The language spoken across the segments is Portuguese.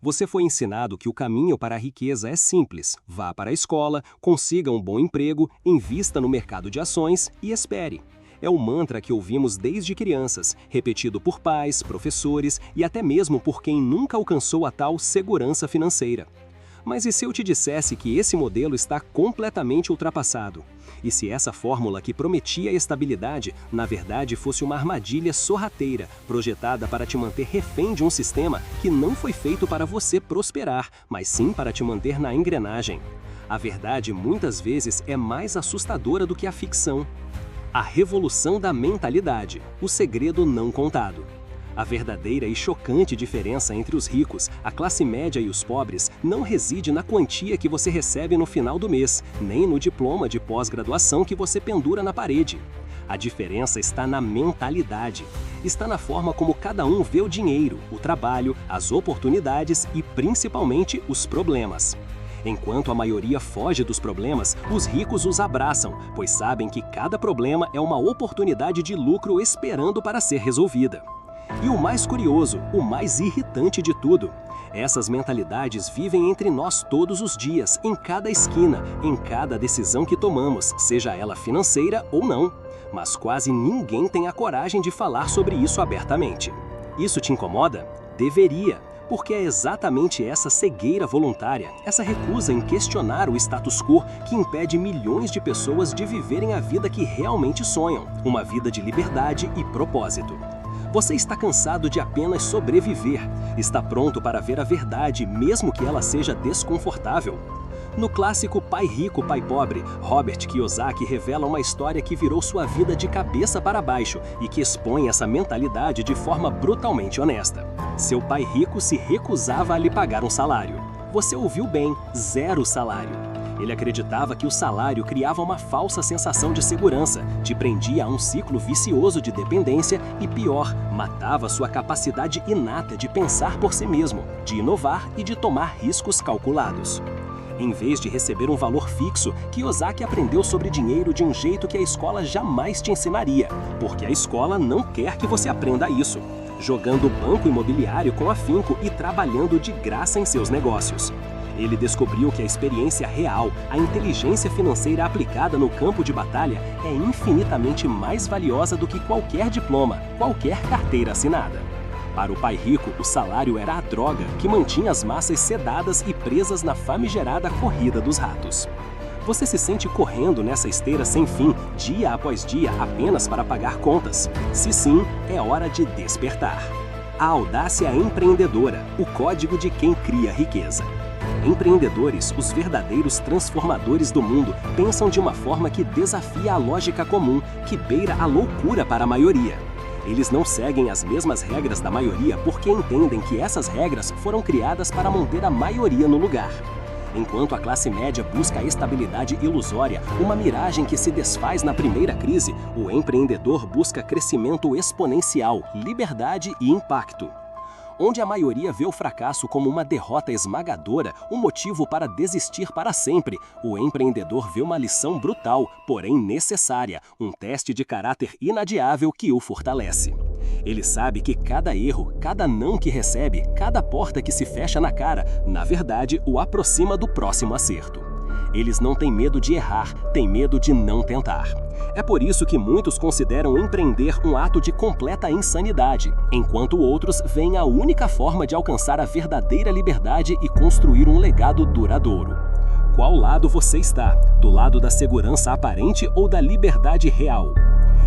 Você foi ensinado que o caminho para a riqueza é simples: vá para a escola, consiga um bom emprego, invista no mercado de ações e espere. É o mantra que ouvimos desde crianças, repetido por pais, professores e até mesmo por quem nunca alcançou a tal segurança financeira. Mas e se eu te dissesse que esse modelo está completamente ultrapassado? E se essa fórmula que prometia estabilidade, na verdade fosse uma armadilha sorrateira, projetada para te manter refém de um sistema que não foi feito para você prosperar, mas sim para te manter na engrenagem? A verdade muitas vezes é mais assustadora do que a ficção. A revolução da mentalidade, o segredo não contado. A verdadeira e chocante diferença entre os ricos, a classe média e os pobres não reside na quantia que você recebe no final do mês, nem no diploma de pós-graduação que você pendura na parede. A diferença está na mentalidade. Está na forma como cada um vê o dinheiro, o trabalho, as oportunidades e, principalmente, os problemas. Enquanto a maioria foge dos problemas, os ricos os abraçam, pois sabem que cada problema é uma oportunidade de lucro esperando para ser resolvida. E o mais curioso, o mais irritante de tudo, essas mentalidades vivem entre nós todos os dias, em cada esquina, em cada decisão que tomamos, seja ela financeira ou não. Mas quase ninguém tem a coragem de falar sobre isso abertamente. Isso te incomoda? Deveria, porque é exatamente essa cegueira voluntária, essa recusa em questionar o status quo que impede milhões de pessoas de viverem a vida que realmente sonham, uma vida de liberdade e propósito. Você está cansado de apenas sobreviver, está pronto para ver a verdade, mesmo que ela seja desconfortável. No clássico Pai Rico, Pai Pobre, Robert Kiyosaki revela uma história que virou sua vida de cabeça para baixo e que expõe essa mentalidade de forma brutalmente honesta. Seu pai rico se recusava a lhe pagar um salário. Você ouviu bem, 0 salário. Ele acreditava que o salário criava uma falsa sensação de segurança, te prendia a um ciclo vicioso de dependência e, pior, matava sua capacidade inata de pensar por si mesmo, de inovar e de tomar riscos calculados. Em vez de receber um valor fixo, Kiyosaki aprendeu sobre dinheiro de um jeito que a escola jamais te ensinaria, porque a escola não quer que você aprenda isso, jogando banco imobiliário com afinco e trabalhando de graça em seus negócios. Ele descobriu que a experiência real, a inteligência financeira aplicada no campo de batalha é infinitamente mais valiosa do que qualquer diploma, qualquer carteira assinada. Para o pai rico, o salário era a droga que mantinha as massas sedadas e presas na famigerada corrida dos ratos. Você se sente correndo nessa esteira sem fim, dia após dia, apenas para pagar contas? Se sim, é hora de despertar. A audácia empreendedora, o código de quem cria riqueza. Empreendedores, os verdadeiros transformadores do mundo, pensam de uma forma que desafia a lógica comum, que beira a loucura para a maioria. Eles não seguem as mesmas regras da maioria porque entendem que essas regras foram criadas para manter a maioria no lugar. Enquanto a classe média busca a estabilidade ilusória, uma miragem que se desfaz na primeira crise, o empreendedor busca crescimento exponencial, liberdade e impacto. Onde a maioria vê o fracasso como uma derrota esmagadora, um motivo para desistir para sempre, o empreendedor vê uma lição brutal, porém necessária, um teste de caráter inadiável que o fortalece. Ele sabe que cada erro, cada não que recebe, cada porta que se fecha na cara, na verdade, o aproxima do próximo acerto. Eles não têm medo de errar, têm medo de não tentar. É por isso que muitos consideram empreender um ato de completa insanidade, enquanto outros veem a única forma de alcançar a verdadeira liberdade e construir um legado duradouro. Qual lado você está? Do lado da segurança aparente ou da liberdade real?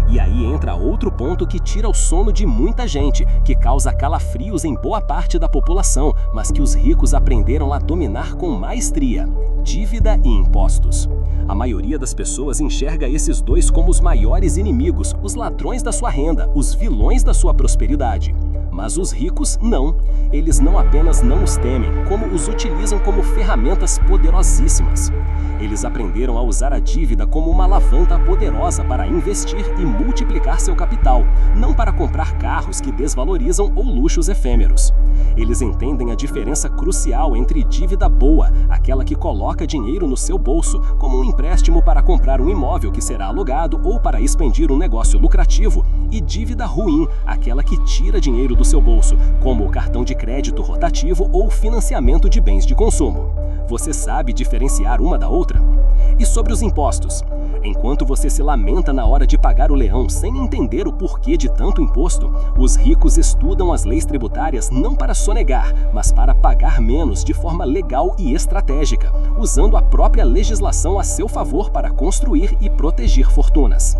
E aí entra outro ponto que tira o sono de muita gente, que causa calafrios em boa parte da população, mas que os ricos aprenderam a dominar com maestria: dívida e impostos. A maioria das pessoas enxerga esses dois como os maiores inimigos, os ladrões da sua renda, os vilões da sua prosperidade. Mas os ricos não. Eles não apenas não os temem, como os utilizam como ferramentas poderosíssimas. Eles aprenderam a usar a dívida como uma alavanca poderosa para investir e multiplicar seu capital, não para comprar carros que desvalorizam ou luxos efêmeros. Eles entendem a diferença crucial entre dívida boa, aquela que coloca dinheiro no seu bolso, como um empréstimo para comprar um imóvel que será alugado ou para expandir um negócio lucrativo, e dívida ruim, aquela que tira dinheiro do do seu bolso, como o cartão de crédito rotativo ou financiamento de bens de consumo. Você sabe diferenciar uma da outra? E sobre os impostos? Enquanto você se lamenta na hora de pagar o leão sem entender o porquê de tanto imposto, os ricos estudam as leis tributárias não para sonegar, mas para pagar menos de forma legal e estratégica, usando a própria legislação a seu favor para construir e proteger fortunas.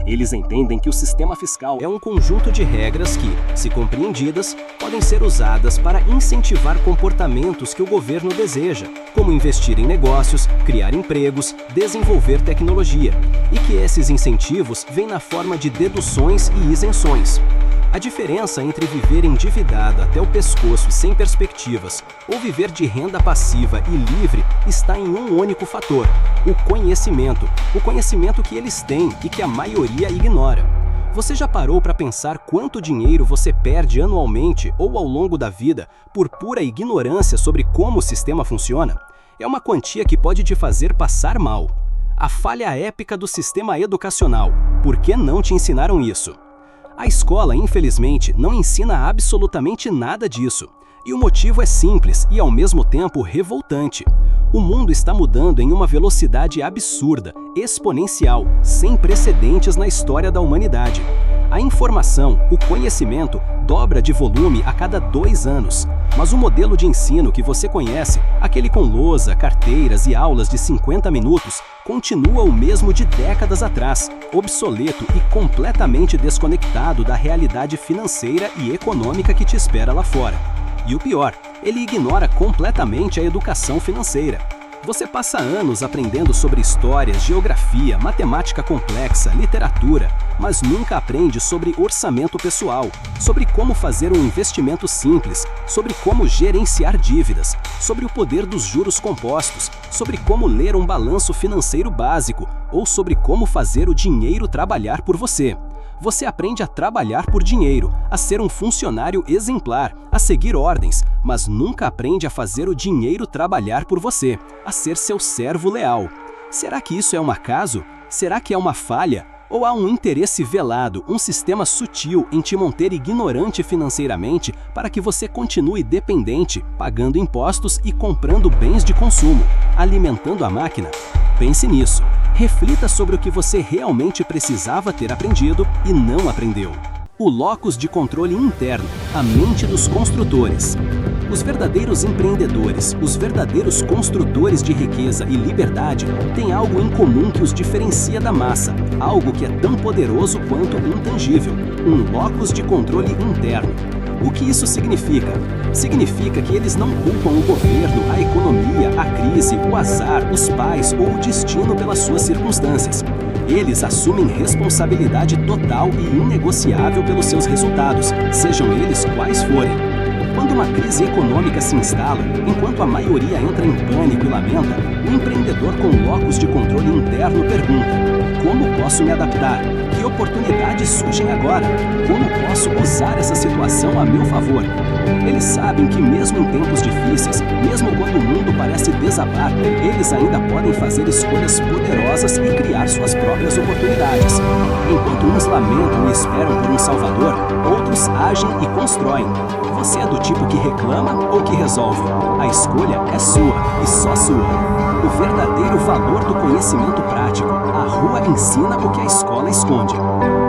Eles entendem que o sistema fiscal é um conjunto de regras que, se compreendidas, podem ser usadas para incentivar comportamentos que o governo deseja, como investir em negócios, criar empregos, desenvolver tecnologia, e que esses incentivos vêm na forma de deduções e isenções. A diferença entre viver endividado até o pescoço sem perspectivas ou viver de renda passiva e livre está em um único fator: o conhecimento. O conhecimento que eles têm e que a maioria ignora. Você já parou para pensar quanto dinheiro você perde anualmente ou ao longo da vida por pura ignorância sobre como o sistema funciona? É uma quantia que pode te fazer passar mal. A falha épica do sistema educacional. Por que não te ensinaram isso? A escola, infelizmente, não ensina absolutamente nada disso. E o motivo é simples e, ao mesmo tempo, revoltante. O mundo está mudando em uma velocidade absurda, exponencial, sem precedentes na história da humanidade. A informação, o conhecimento, dobra de volume a cada 2 anos. Mas o modelo de ensino que você conhece, aquele com lousa, carteiras e aulas de 50 minutos, continua o mesmo de décadas atrás, obsoleto e completamente desconectado da realidade financeira e econômica que te espera lá fora. E o pior, ele ignora completamente a educação financeira. Você passa anos aprendendo sobre história, geografia, matemática complexa, literatura, mas nunca aprende sobre orçamento pessoal, sobre como fazer um investimento simples, sobre como gerenciar dívidas, sobre o poder dos juros compostos, sobre como ler um balanço financeiro básico ou sobre como fazer o dinheiro trabalhar por você. Você aprende a trabalhar por dinheiro, a ser um funcionário exemplar, a seguir ordens, mas nunca aprende a fazer o dinheiro trabalhar por você, a ser seu servo leal. Será que isso é um acaso? Será que é uma falha? Ou há um interesse velado, um sistema sutil em te manter ignorante financeiramente para que você continue dependente, pagando impostos e comprando bens de consumo, alimentando a máquina? Pense nisso. Reflita sobre o que você realmente precisava ter aprendido e não aprendeu. O locus de controle interno, a mente dos construtores. Os verdadeiros empreendedores, os verdadeiros construtores de riqueza e liberdade têm algo em comum que os diferencia da massa, algo que é tão poderoso quanto intangível, um locus de controle interno. O que isso significa? Significa que eles não culpam o governo, a economia, a crise, o azar, os pais ou o destino pelas suas circunstâncias. Eles assumem responsabilidade total e inegociável pelos seus resultados, sejam eles quais forem. Quando uma crise econômica se instala, enquanto a maioria entra em pânico e lamenta, o empreendedor com locus de controle interno pergunta: como posso me adaptar? Que oportunidades surgem agora? Como posso usar essa situação a meu favor? Eles sabem que mesmo em tempos difíceis, mesmo quando o mundo parece desabar, eles ainda podem fazer escolhas poderosas e criar suas próprias oportunidades. Enquanto uns lamentam e esperam por um salvador, outros agem e constroem. Você é do tipo que reclama ou que resolve? A escolha é sua e só sua. O verdadeiro valor do conhecimento prático. A rua ensina o que a escola esconde.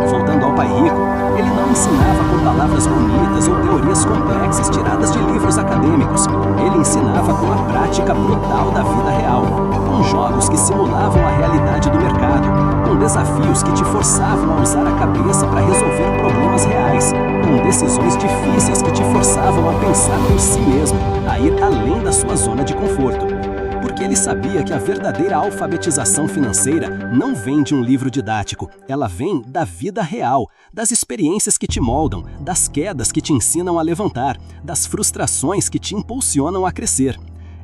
Voltando ao pai rico, ele não ensinava com palavras bonitas ou teorias complexas tiradas de livros acadêmicos. Ele ensinava com a prática brutal da vida real, com jogos que simulavam a realidade do mercado, com desafios que te forçavam a usar a cabeça para resolver problemas reais, com decisões difíceis que te forçavam a pensar por si mesmo, a ir além da sua zona de conforto. Porque ele sabia que a verdadeira alfabetização financeira não vem de um livro didático, ela vem da vida real, das experiências que te moldam, das quedas que te ensinam a levantar, das frustrações que te impulsionam a crescer.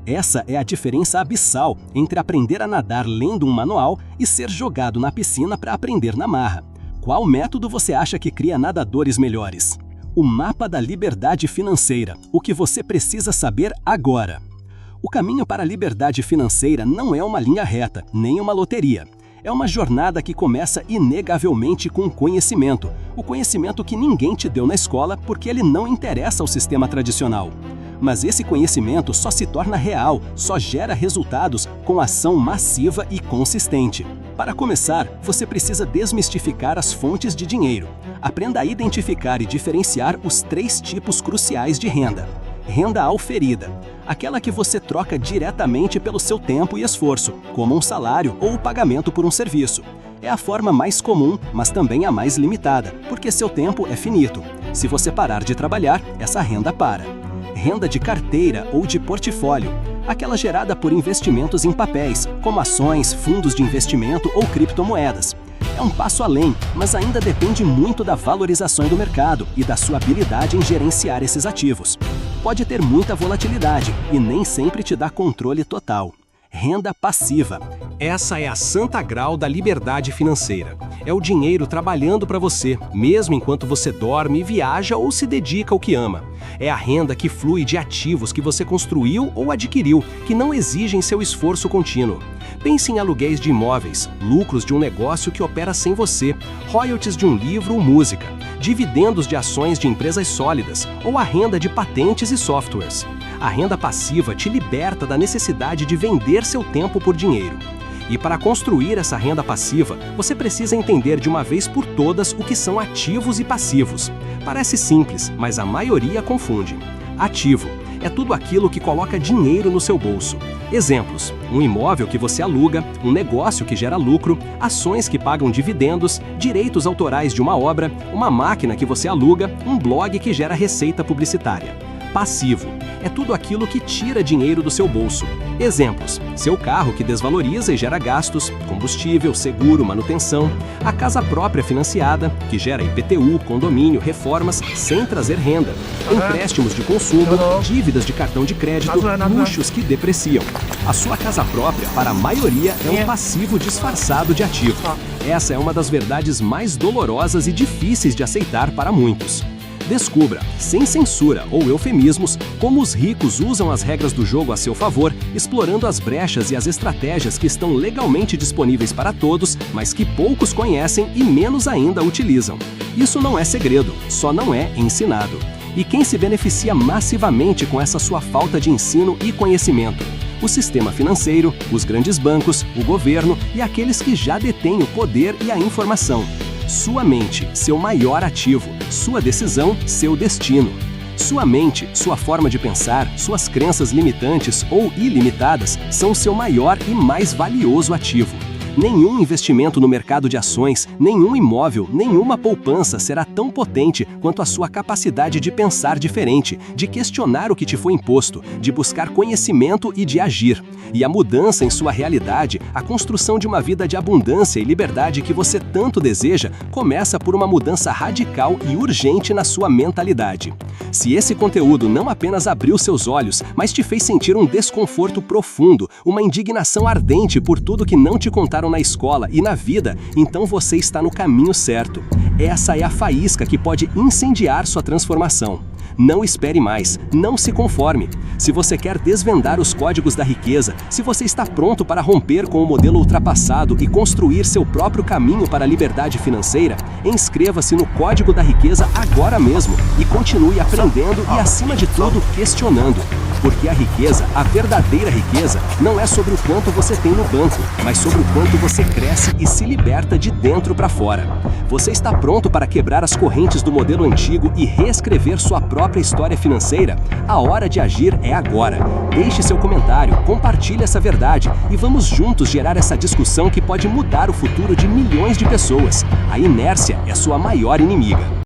Essa é a diferença abissal entre aprender a nadar lendo um manual e ser jogado na piscina para aprender na marra. Qual método você acha que cria nadadores melhores? O mapa da liberdade financeira, o que você precisa saber agora. O caminho para a liberdade financeira não é uma linha reta, nem uma loteria. É uma jornada que começa inegavelmente com conhecimento. O conhecimento que ninguém te deu na escola porque ele não interessa ao sistema tradicional. Mas esse conhecimento só se torna real, só gera resultados com ação massiva e consistente. Para começar, você precisa desmistificar as fontes de dinheiro. Aprenda a identificar e diferenciar os 3 tipos cruciais de renda. Renda auferida, aquela que você troca diretamente pelo seu tempo e esforço, como um salário ou o pagamento por um serviço. É a forma mais comum, mas também a mais limitada, porque seu tempo é finito. Se você parar de trabalhar, essa renda para. Renda de carteira ou de portfólio, aquela gerada por investimentos em papéis, como ações, fundos de investimento ou criptomoedas. É um passo além, mas ainda depende muito da valorização do mercado e da sua habilidade em gerenciar esses ativos. Pode ter muita volatilidade e nem sempre te dá controle total. Renda passiva. Essa é a santa grau da liberdade financeira. É o dinheiro trabalhando para você, mesmo enquanto você dorme, viaja ou se dedica ao que ama. É a renda que flui de ativos que você construiu ou adquiriu, que não exigem seu esforço contínuo. Pense em aluguéis de imóveis, lucros de um negócio que opera sem você, royalties de um livro ou música, dividendos de ações de empresas sólidas ou a renda de patentes e softwares. A renda passiva te liberta da necessidade de vender seu tempo por dinheiro. E para construir essa renda passiva, você precisa entender de uma vez por todas o que são ativos e passivos. Parece simples, mas a maioria confunde. Ativo é tudo aquilo que coloca dinheiro no seu bolso. Exemplos: um imóvel que você aluga, um negócio que gera lucro, ações que pagam dividendos, direitos autorais de uma obra, uma máquina que você aluga, um blog que gera receita publicitária. Passivo é tudo aquilo que tira dinheiro do seu bolso. Exemplos: seu carro que desvaloriza e gera gastos, combustível, seguro, manutenção, a casa própria financiada, que gera IPTU, condomínio, reformas, sem trazer renda, empréstimos de consumo, dívidas de cartão de crédito, luxos que depreciam. A sua casa própria, para a maioria, é um passivo disfarçado de ativo. Essa é uma das verdades mais dolorosas e difíceis de aceitar para muitos. Descubra, sem censura ou eufemismos, como os ricos usam as regras do jogo a seu favor, explorando as brechas e as estratégias que estão legalmente disponíveis para todos, mas que poucos conhecem e menos ainda utilizam. Isso não é segredo, só não é ensinado. E quem se beneficia massivamente com essa sua falta de ensino e conhecimento? O sistema financeiro, os grandes bancos, o governo e aqueles que já detêm o poder e a informação. Sua mente, seu maior ativo. Sua decisão, seu destino. Sua mente, sua forma de pensar, suas crenças limitantes ou ilimitadas são o seu maior e mais valioso ativo. Nenhum investimento no mercado de ações, nenhum imóvel, nenhuma poupança será tão potente quanto a sua capacidade de pensar diferente, de questionar o que te foi imposto, de buscar conhecimento e de agir. E a mudança em sua realidade, a construção de uma vida de abundância e liberdade que você tanto deseja, começa por uma mudança radical e urgente na sua mentalidade. Se esse conteúdo não apenas abriu seus olhos, mas te fez sentir um desconforto profundo, uma indignação ardente por tudo que não te contaram na escola e na vida, então você está no caminho certo. Essa é a faísca que pode incendiar sua transformação. Não espere mais, não se conforme. Se você quer desvendar os códigos da riqueza, se você está pronto para romper com o modelo ultrapassado e construir seu próprio caminho para a liberdade financeira, inscreva-se no Código da Riqueza agora mesmo e continue aprendendo e, acima de tudo, questionando. Porque a riqueza, a verdadeira riqueza, não é sobre o quanto você tem no banco, mas sobre o quanto você cresce e se liberta de dentro para fora. Você está pronto para quebrar as correntes do modelo antigo e reescrever sua própria história financeira? A hora de agir é agora. Deixe seu comentário, compartilhe essa verdade e vamos juntos gerar essa discussão que pode mudar o futuro de milhões de pessoas. A inércia é sua maior inimiga.